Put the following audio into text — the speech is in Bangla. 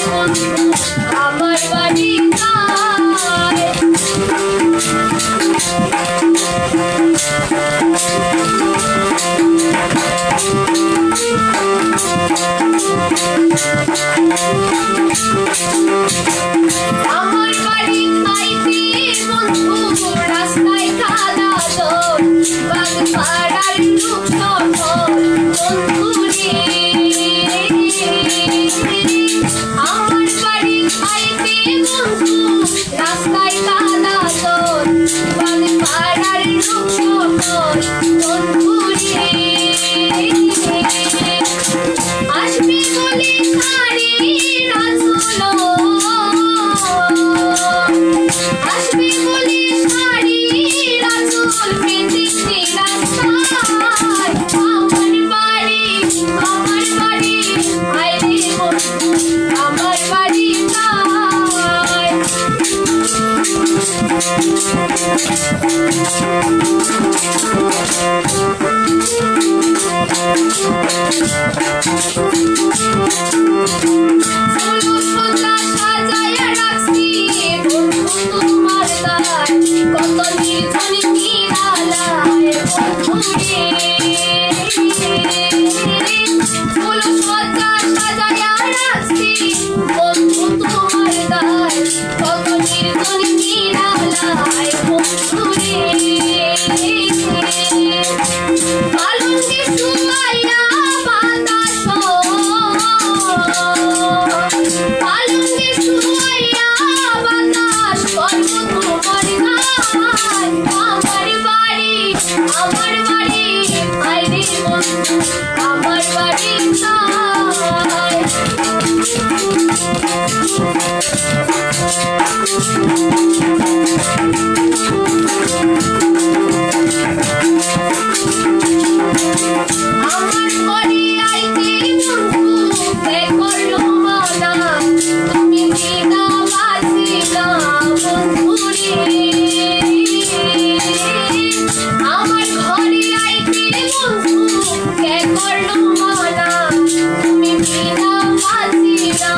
বন্ধু আমার বাড়ি কায়। আমার বাড়ি খাইতে বন্ধু রাস্তায় খালা দোল বাগপাড়ার লোক সকল বন্ধু রে। আমার বাড়ি খাইতে বন্ধু রাস্তায় খালা দোল বাগপাড়ার লোক সকল বন্ধু রে। আসবে বলে শাড়ি রাজলো, আসবে বলে শাড়ি রাজল পেতেছি রাস্তায়। আমার বাড়ি আইরে বন্ধু আমার বাড়ি কায়। সাজায়া রাখছি বন্ধু তোমার গায়, কত নির্জন নিরালায় বন্ধু রে। সজ্জা সাজায়া রাখছি বন্ধু তোমার গায়, কত নির্জন নিরালায় বন্ধু রে। পালঙ্কে শুয়াইয়া বাতাস, পালঙ্কে শুয়াইয়া বাতাস করব তোমার গায়। আমার বাড়ি আইরে বন্ধু আমার বাড়ি কায়। আমার বাড়ি আইতে বন্ধু কে করলো মানা, তুমি বিনা বাজিলা বন্ধু রে। আমার ঘরে আইতে বন্ধু কে করলো মানা, তুমি বিনা বাজিলা